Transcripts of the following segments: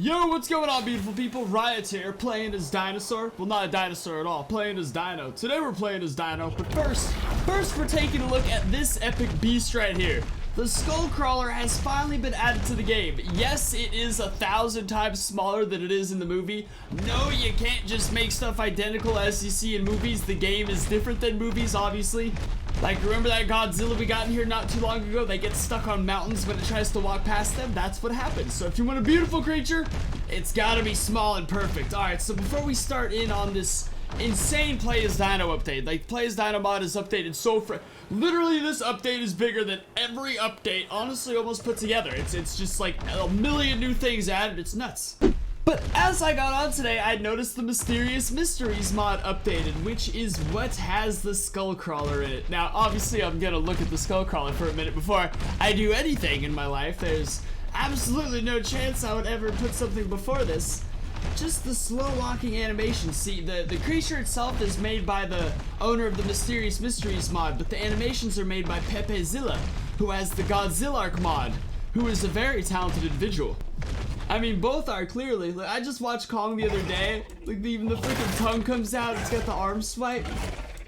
Yo, what's going on, beautiful people? Riot here, playing as Dinosaur. Well, not a dinosaur at all, playing as Dino. Today we're playing as Dino, but first we're taking a look at this epic beast right here. The Skullcrawler has finally been added to the game. Yes, it is 1,000 times smaller than it is in the movie. No, you can't just make stuff identical as you see in movies. The game is different than movies, obviously. Like, remember that Godzilla we got in here not too long ago? They get stuck on mountains when it tries to walk past them. That's what happens. So if you want a beautiful creature, it's gotta be small and perfect. Alright, so before we start in on this insane Play As Dino update, like, Play As Dino mod is updated so literally this update is bigger than every update, honestly, almost put together. It's just like a million new things added. It's nuts. But as I got on today, I noticed the Mysterious Mysteries mod updated, which is what has the Skullcrawler in it. Now, obviously, I'm gonna look at the Skullcrawler for a minute before I do anything in my life. There's absolutely no chance I would ever put something before this. Just the slow walking animation. See, the creature itself is made by the owner of the Mysterious Mysteries mod, but the animations are made by Pepezilla, who has the Godzilla mod, who is a very talented individual. I mean, both are clearly. Like, I just watched Kong the other day. Like, even the freaking tongue comes out. It's got the arm swipe.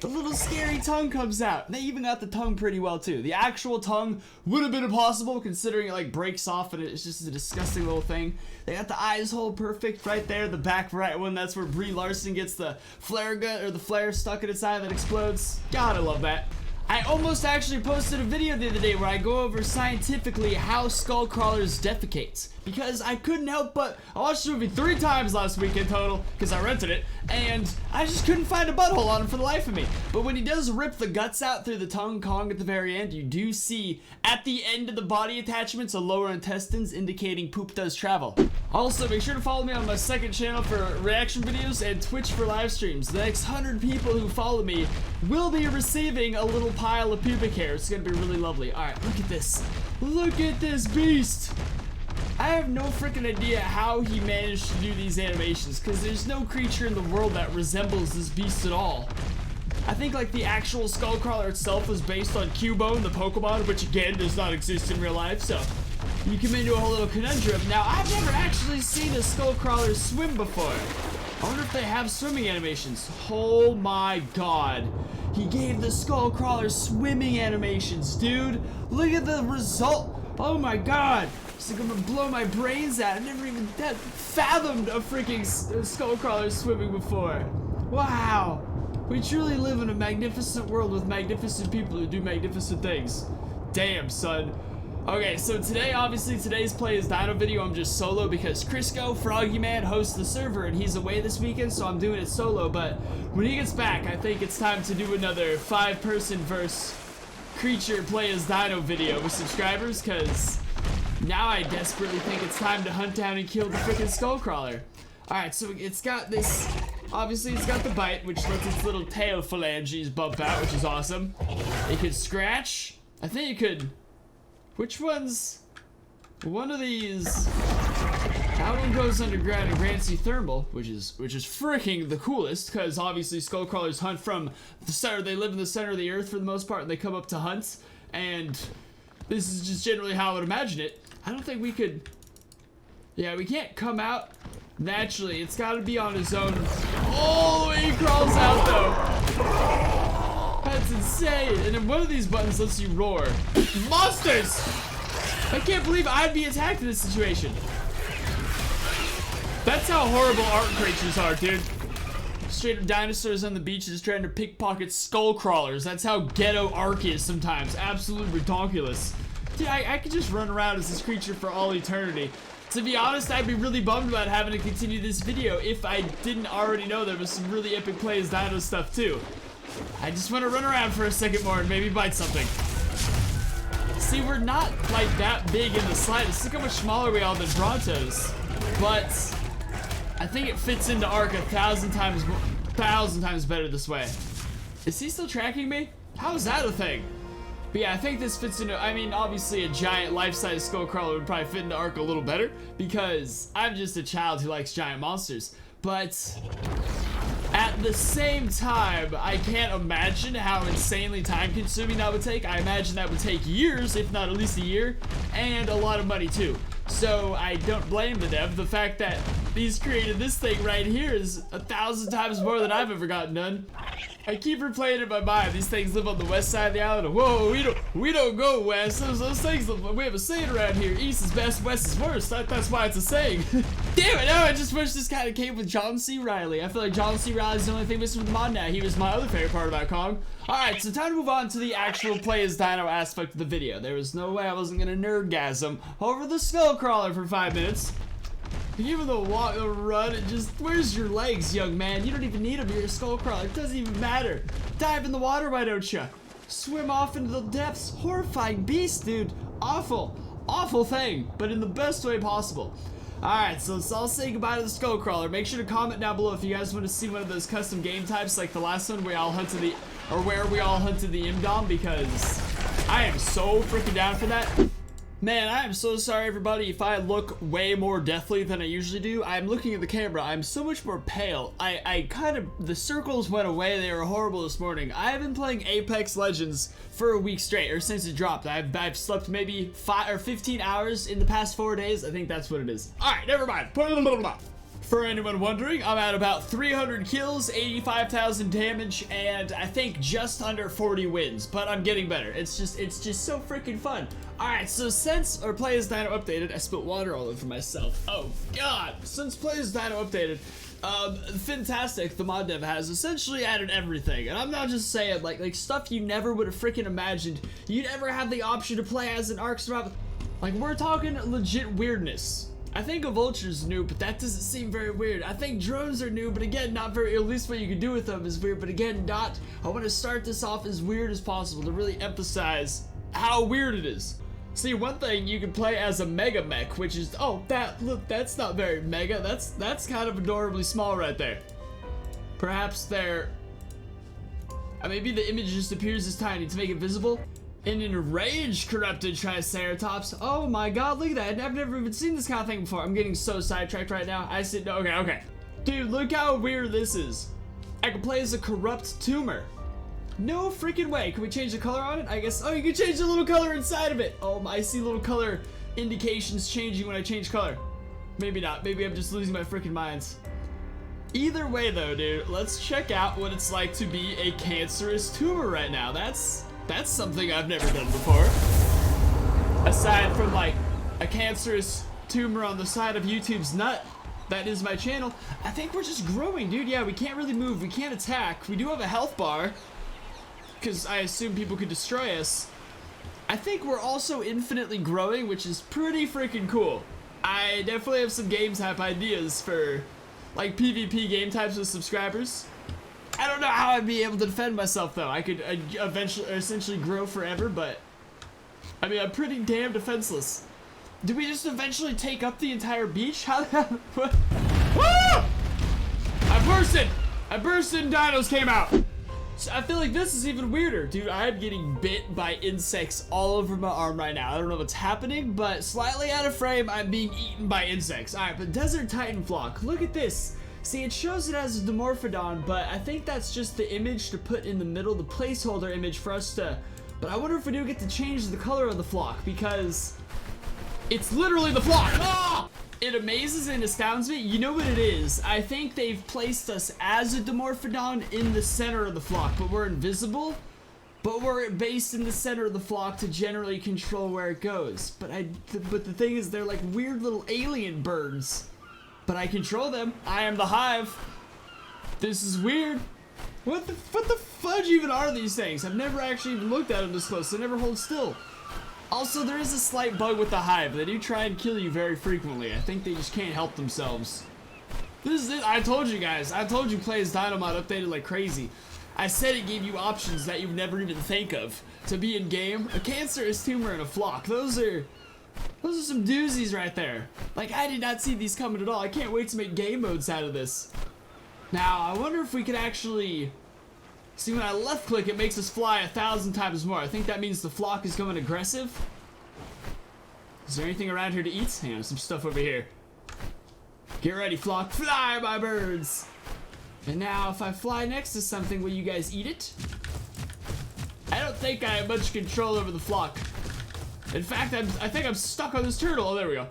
The little scary tongue comes out. They even got the tongue pretty well too. The actual tongue would have been impossible considering it like breaks off and it's just a disgusting little thing. They got the eyes hole perfect right there. The back right one, that's where Brie Larson gets the flare gun or the flare stuck in its eye that explodes. God, I love that. I almost actually posted a video the other day where I go over scientifically how Skullcrawlers defecate. Because I couldn't help but, I watched the movie 3 times last week in total, because I rented it, and I just couldn't find a butthole on him for the life of me. But when he does rip the guts out through the tongue Kong at the very end, you do see at the end of the body attachments a lower intestines indicating poop does travel. Also, make sure to follow me on my second channel for reaction videos and Twitch for live streams. The next 100 people who follow me will be receiving a little pile of pubic hair. It's gonna be really lovely. Alright, look at this. Look at this beast! I have no freaking idea how he managed to do these animations, because there's no creature in the world that resembles this beast at all. I think like the actual Skullcrawler itself was based on Cubone, the Pokemon, which again does not exist in real life, so you come into a whole little conundrum. Now, I've never actually seen a Skullcrawler swim before. I wonder if they have swimming animations. Oh my god. He gave the Skullcrawler swimming animations, dude. Look at the result. Oh my god. It's like I'm gonna blow my brains out. I never even fathomed a freaking Skullcrawler swimming before. Wow. We truly live in a magnificent world with magnificent people who do magnificent things. Damn, son. Okay, so today, obviously, today's Play As Dino video, I'm just solo because Crisco, Froggy Man, hosts the server, and he's away this weekend, so I'm doing it solo, but when he gets back, I think it's time to do another 5-person verse creature Play As Dino video with subscribers, because now I desperately think it's time to hunt down and kill the freaking Skullcrawler. Alright, so it's got this, obviously it's got the bite, which lets its little tail phalanges bump out, which is awesome. It could scratch. I think it could... Which one's... One of these... That one goes underground and grants you thermal, which is freaking the coolest, because obviously Skullcrawlers hunt from the center, they live in the center of the earth for the most part, and they come up to hunt, and this is just generally how I would imagine it. I don't think we could... Yeah, we can't come out naturally, it's gotta be on his own. Oh, the way he crawls out though! That's insane. And then one of these buttons lets you roar. Monsters! I can't believe I'd be attacked in this situation. That's how horrible art creatures are, dude. Straight up dinosaurs on the beaches trying to pickpocket Skullcrawlers. That's how ghetto Ark is sometimes. Absolutely redonkulous. Dude, I could just run around as this creature for all eternity. To be honest, I'd be really bummed about having to continue this video if I didn't already know there was some really epic Play As Dino stuff too. I just want to run around for a second more and maybe bite something. See, we're not like that big in the slightest. Look how much smaller we are than Brontos. But I think it fits into Ark 1,000 times better this way. Is he still tracking me? How is that a thing? But yeah, I think this fits into, I mean, obviously a giant life-size Skullcrawler would probably fit into Ark a little better because I'm just a child who likes giant monsters. But at the same time, I can't imagine how insanely time-consuming that would take. I imagine that would take years, if not at least a year, and a lot of money too. So I don't blame the dev. The fact that these created this thing right here is 1,000 times more than I've ever gotten done. I keep replaying in my mind. These things live on the west side of the island. Whoa, we don't go west. Those things, we have a saying around here. East is best, west is worst. That's why it's a saying. Damn it, no, I just wish this kind of came with John C. Reilly. I feel like John C. Reilly's the only thing missing from the mod now. He was my other favorite part about Kong. Alright, so time to move on to the actual play as Dino aspect of the video. There was no way I wasn't gonna nerdgasm over the skull crawler for 5 minutes. Even the walk, the run, it just, where's your legs, young man? You don't even need them, you're a skull crawler. It doesn't even matter. Dive in the water, why don't you? Swim off into the depths. Horrifying beast, dude. Awful, awful thing, but in the best way possible. Alright, so let's all say goodbye to the skull crawler. Make sure to comment down below if you guys want to see one of those custom game types like the last one where we all hunted the Imdom, because I am so freaking down for that. Man, I am so sorry everybody if I look way more deathly than I usually do. I'm looking at the camera, I'm so much more pale. The circles went away, they were horrible this morning. I've been playing Apex Legends for a week straight, or since it dropped. I've slept maybe 5 or 15 hours in the past 4 days. I think that's what it is. Alright, never mind. For anyone wondering, I'm at about 300 kills, 85,000 damage, and I think just under 40 wins, but I'm getting better. It's just so freaking fun. Alright, so since Play as Dino updated, I spilled water all over myself. Oh god. Since Play as Dino updated, Fantastic, the mod dev, has essentially added everything. And I'm not just saying, like stuff you never would have freaking imagined you'd ever have the option to play as an Ark Survival. Like, we're talking legit weirdness. I think a vulture's new, but that doesn't seem very weird. I think drones are new, but again, not very, at least what you can do with them is weird, but again, not. I want to start this off as weird as possible to really emphasize how weird it is. See, one thing, you can play as a mega mech, which is, oh, look, that's not very mega. That's kind of adorably small right there. Perhaps they're, maybe the image just appears as tiny to make it visible. An enraged corrupted Triceratops. Oh my god, look at that. I've never even seen this kind of thing before. I'm getting so sidetracked right now. I said, no, okay. Dude, look how weird this is. I can play as a corrupt tumor. No freaking way. Can we change the color on it? I guess, oh, you can change the little color inside of it. Oh, I see little color indications changing when I change color. Maybe not. Maybe I'm just losing my freaking minds. Either way though, dude, let's check out what it's like to be a cancerous tumor right now. That's something I've never done before. Aside from like a cancerous tumor on the side of YouTube's nut, that is my channel. I think we're just growing, dude. Yeah, we can't really move, we can't attack. We do have a health bar, because I assume people could destroy us. I think we're also infinitely growing, which is pretty freaking cool. I definitely have some game type ideas for like PvP game types with subscribers. I don't know how I'd be able to defend myself though. I could essentially grow forever, but I mean, I'm pretty damn defenseless. Do we just eventually take up the entire beach? How the hell? What? Ah! I burst and dinos came out. So I feel like this is even weirder. Dude, I'm getting bit by insects all over my arm right now. I don't know what's happening, but slightly out of frame, I'm being eaten by insects. Alright, but Desert Titan Flock, look at this. See, it shows it as a Dimorphodon, but I think that's just the image to put in the middle, the placeholder image for us to... But I wonder if we do get to change the color of the flock, because it's literally the flock. Ah! It amazes and astounds me. You know what it is? I think they've placed us as a Dimorphodon in the center of the flock, but we're invisible. But we're based in the center of the flock to generally control where it goes. But the thing is, they're like weird little alien birds. But I control them. I am the hive. This is weird. What the fudge even are these things? I've never actually even looked at them this close. They never hold still. Also, there is a slight bug with the hive. They do try and kill you very frequently. I think they just can't help themselves. This is it. I told you guys. I told you Play as Dino mod updated like crazy. I said it gave you options that you'd never even think of to be in game. A cancerous tumor and a flock. Those are some doozies right there. Like, I did not see these coming at all. I can't wait to make game modes out of this. Now, I wonder if we could actually... See, when I left click, it makes us fly 1,000 times more. I think that means the flock is going aggressive. Is there anything around here to eat? Hang on, some stuff over here. Get ready, flock. Fly, my birds! And now, if I fly next to something, will you guys eat it? I don't think I have much control over the flock. In fact, I think I'm stuck on this turtle. Oh, there we go.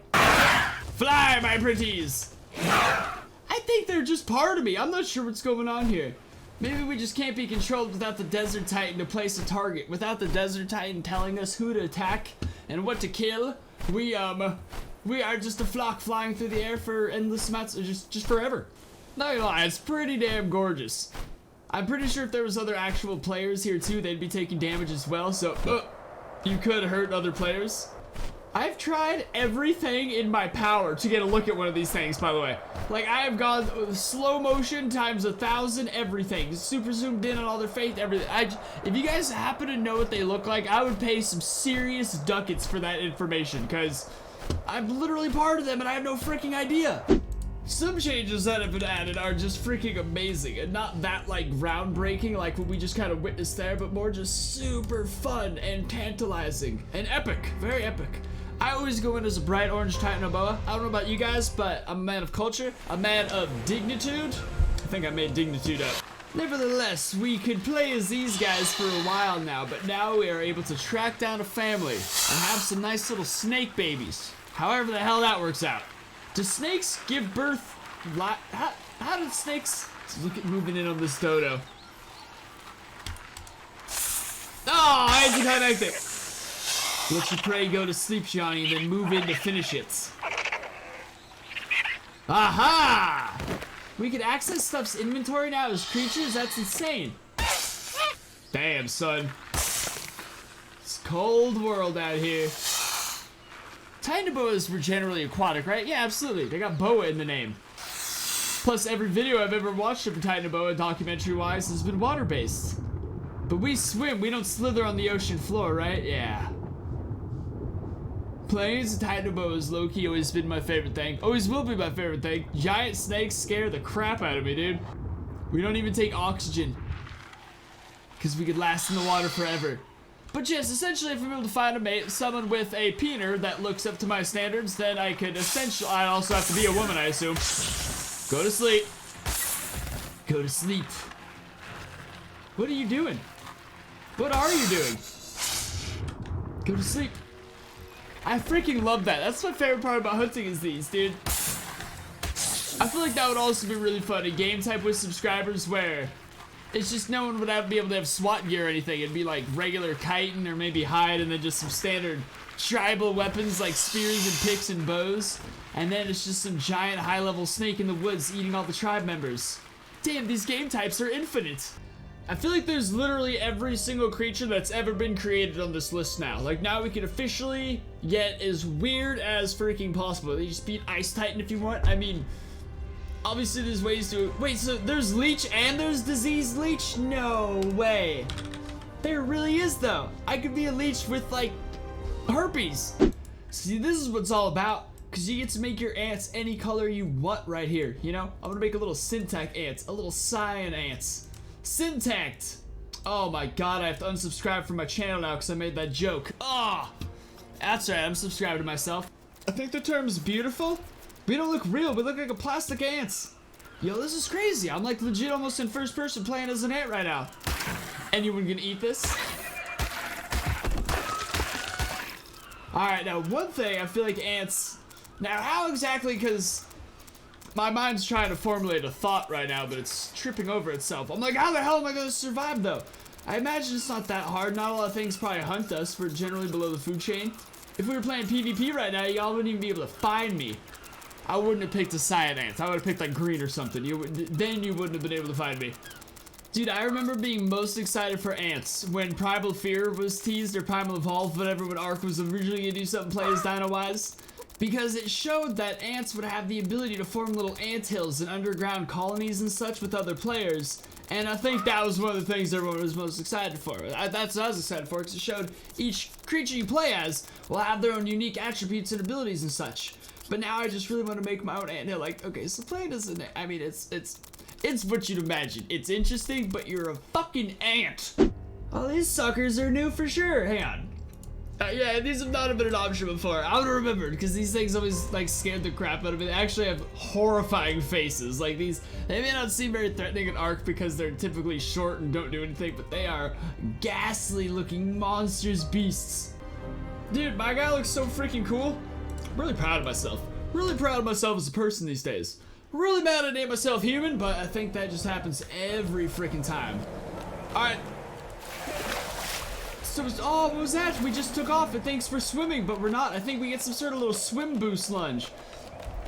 Fly, my pretties! I think they're just part of me. I'm not sure what's going on here. Maybe we just can't be controlled without the Desert Titan to place a target. Without the Desert Titan telling us who to attack and what to kill, we are just a flock flying through the air for endless amounts, just forever. Not gonna lie, it's pretty damn gorgeous. I'm pretty sure if there was other actual players here too, they'd be taking damage as well, so you could hurt other players. I've tried everything in my power to get a look at one of these things, by the way. Like, I have gone slow motion times 1,000 everything. Super zoomed in on all their face, everything. If you guys happen to know what they look like, I would pay some serious ducats for that information, because I'm literally part of them and I have no freaking idea. Some changes that have been added are just freaking amazing, and not that like groundbreaking like what we just kind of witnessed there, but more just super fun and tantalizing and epic, very epic. I always go in as a bright orange Titanoboa. I don't know about you guys, but I'm a man of culture, a man of dignitude. I think I made dignitude up. Nevertheless, we could play as these guys for a while now, but now we are able to track down a family and have some nice little snake babies. However the hell that works out. Do snakes give birth? How did snakes? Look at moving in on this dodo. Oh, anticlimactic. Let your prey go to sleep, Johnny, and then move in to finish it. Aha! We can access stuff's inventory now as creatures? That's insane. Damn, son. It's a cold world out here. Titanoboas were generally aquatic, right? Yeah, absolutely. They got boa in the name. Plus, every video I've ever watched of a Titanoboa, documentary-wise, has been water-based. But we swim, we don't slither on the ocean floor, right? Yeah. Playing as a Titanoboa has low-key always been my favorite thing. Always will be my favorite thing. Giant snakes scare the crap out of me, dude. We don't even take oxygen. Because we could last in the water forever. But yes, essentially if I'm able to find a mate, someone with a peener that looks up to my standards, then I could essentially, I also have to be a woman, I assume. Go to sleep. Go to sleep. What are you doing? What are you doing? Go to sleep. I freaking love that. That's my favorite part about hunting is these, dude. I feel like that would also be really fun. A game type with subscribers where it's just no one would be able to have SWAT gear or anything. It'd be like regular chitin or maybe hide and then just some standard tribal weapons like spears and picks and bows. And then it's just some giant high-level snake in the woods eating all the tribe members. Damn, these game types are infinite. I feel like there's literally every single creature that's ever been created on this list now. Like, now we can officially get as weird as freaking possible. They just beat Ice Titan if you want. I mean, obviously there's ways to... Wait, so there's Leech and there's Disease Leech? No way. There really is, though. I could be a leech with, like, herpes. See, this is what it's all about. Because you get to make your ants any color you want right here, you know? I'm gonna make a little Syntact ants, a little cyan ants. Syntact! Oh my god, I have to unsubscribe from my channel now because I made that joke. Ah! Oh, that's right, I'm subscribed to myself. I think the term's beautiful. We don't look real, we look like a plastic ants. Yo, this is crazy. I'm like legit almost in first person playing as an ant right now. Anyone gonna eat this? Alright, now one thing, I feel like ants... Now how exactly, because... My mind's trying to formulate a thought right now, but it's tripping over itself. I'm like, how the hell am I going to survive, though? I imagine it's not that hard. Not a lot of things probably hunt us. We're generally below the food chain. If we were playing PvP right now, y'all wouldn't even be able to find me. I wouldn't have picked a cyan ant. I would have picked, like, green or something. Then you wouldn't have been able to find me. Dude, I remember being most excited for ants when Primal Fear was teased, or Primal Evolve, whatever, when Ark was originally going to do something Play As Dino-wise. Because it showed that ants would have the ability to form little anthills and underground colonies and such with other players. And I think that was one of the things everyone was most excited for. That's what I was excited for, because it showed each creature you play as will have their own unique attributes and abilities and such. But now I just really want to make my own anthill. Like, okay, so playing as an ant, I mean, it's what you'd imagine. It's interesting, but you're a fucking ant. All these suckers are new for sure. Hang on. Yeah, these have not been an option before. I would have remembered, because these things always, like, scared the crap out of me. They actually have horrifying faces. Like, these, they may not seem very threatening in Ark because they're typically short and don't do anything, but they are ghastly-looking monstrous beasts. Dude, my guy looks so freaking cool. I'm really proud of myself. Really proud of myself as a person these days. Really mad I named myself human, but I think that just happens every freaking time. Alright. So, oh, what was that? We just took off, and thanks for swimming, but we're not. I think we get some sort of little swim boost lunge.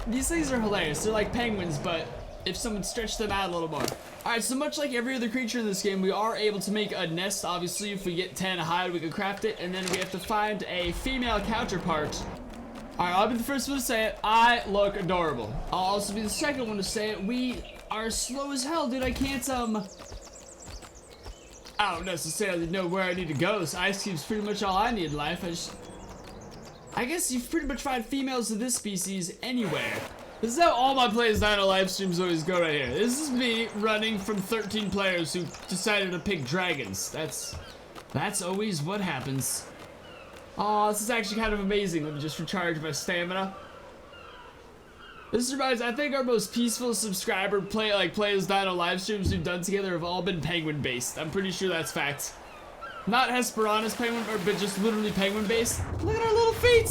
These things are hilarious. They're like penguins, but if someone stretched them out a little more. Alright, so much like every other creature in this game, we are able to make a nest. Obviously, if we get 10 hide, we can craft it, and then we have to find a female counterpart. Alright, I'll be the first one to say it. I look adorable. I'll also be the second one to say it. We are slow as hell, dude. I can't, I don't necessarily know where I need to go. This ice cube's pretty much all I need in life. I guess you've pretty much find females of this species anywhere. This is how all my Play As Dino live streams always go right here. This is me running from 13 players who decided to pick dragons. That's always what happens. Oh, this is actually kind of amazing. Let me just recharge my stamina. This reminds, I think our most peaceful subscriber Play As Dino live streams we've done together have all been penguin based. I'm pretty sure that's fact. Not Hesperonychus penguin, but just literally penguin based. Look at our little feet!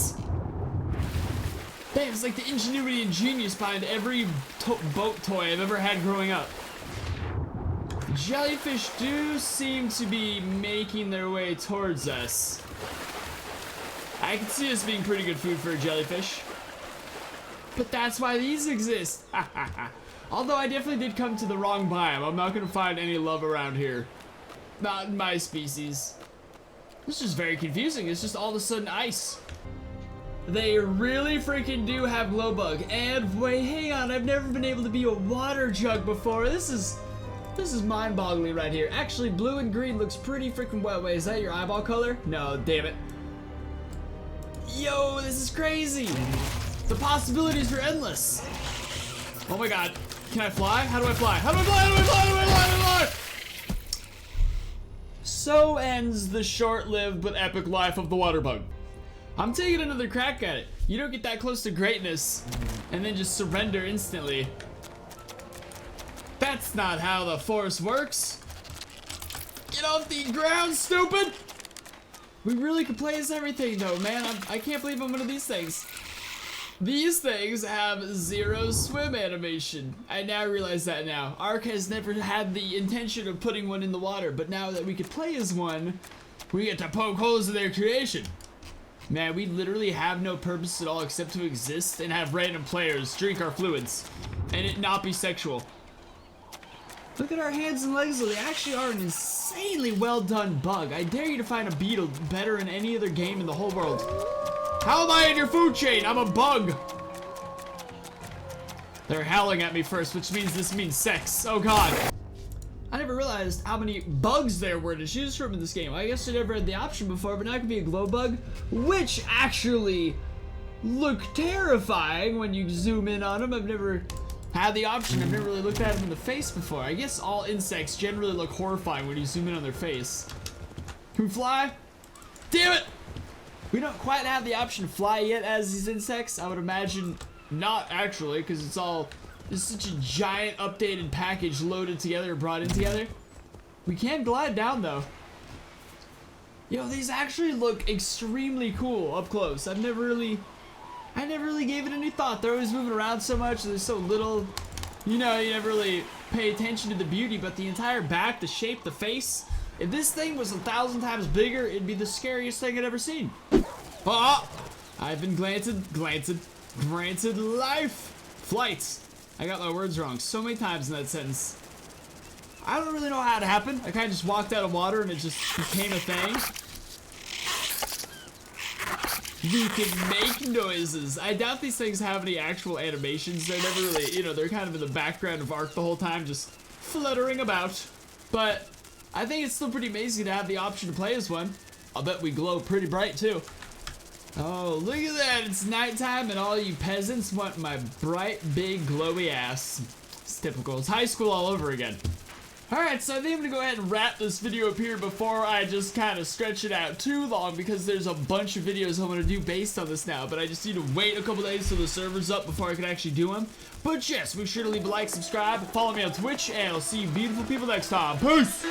Damn, it's like the ingenuity and genius behind every boat toy I've ever had growing up. Jellyfish do seem to be making their way towards us. I can see this being pretty good food for a jellyfish. But that's why these exist. Although I definitely did come to the wrong biome. I'm not gonna find any love around here. Not in my species. This is very confusing. It's just all of a sudden ice. They really freaking do have glow bug. And wait, hang on. I've never been able to be a water jug before. This is mind-boggling right here. Actually, blue and green looks pretty freaking well. Wait, is that your eyeball color? No, damn it. Yo, this is crazy. The possibilities are endless. Oh my god. Can I fly? How do I fly? How do I fly? How do I fly? How do I fly? How do I fly? So ends the short-lived but epic life of the water bug. I'm taking another crack at it. You don't get that close to greatness and then just surrender instantly. That's not how the force works. Get off the ground, stupid! We really could play as everything though, man. I can't believe I'm one of these things. These things have 0 swim animation. I now realize that now. Ark has never had the intention of putting one in the water, but now that we could play as one, we get to poke holes in their creation. Man, we literally have no purpose at all except to exist and have random players drink our fluids and it not be sexual. Look at our hands and legs though. They actually are an insanely well done bug. I dare you to find a beetle better in any other game in the whole world. How am I in your food chain? I'm a bug. They're howling at me first, which means this means sex. Oh god. I never realized how many bugs there were to choose from in this game. I guess I never had the option before, but now it can be a glow bug, which actually look terrifying when you zoom in on them. I've never had the option. I've never really looked at them in the face before. I guess all insects generally look horrifying when you zoom in on their face. Can we fly? Damn it! We don't quite have the option to fly yet as these insects. I would imagine not actually, because it's such a giant updated package loaded together, brought in together. We can glide down though. Yo, these actually look extremely cool up close. I never really gave it any thought. They're always moving around so much, there's so little, you know, you never really pay attention to the beauty, but the entire back, the shape, the face. If this thing was 1,000 times bigger, it'd be the scariest thing I'd ever seen. Oh, I've been granted life. Flight. I got my words wrong so many times in that sentence. I don't really know how it happened. I kind of just walked out of water and it just became a thing. We can make noises. I doubt these things have any actual animations. They're never really, you know, they're kind of in the background of Ark the whole time, just fluttering about. But I think it's still pretty amazing to have the option to play as one. I'll bet we glow pretty bright too. Oh, look at that. It's nighttime and all you peasants want my bright, big, glowy ass. It's typical. It's high school all over again. Alright, so I think I'm gonna go ahead and wrap this video up here before I just kind of stretch it out too long, because there's a bunch of videos I'm gonna do based on this now, but I just need to wait a couple days till the server's up before I can actually do them. But yes, make sure to leave a like, subscribe, follow me on Twitch, and I'll see you beautiful people next time. Peace!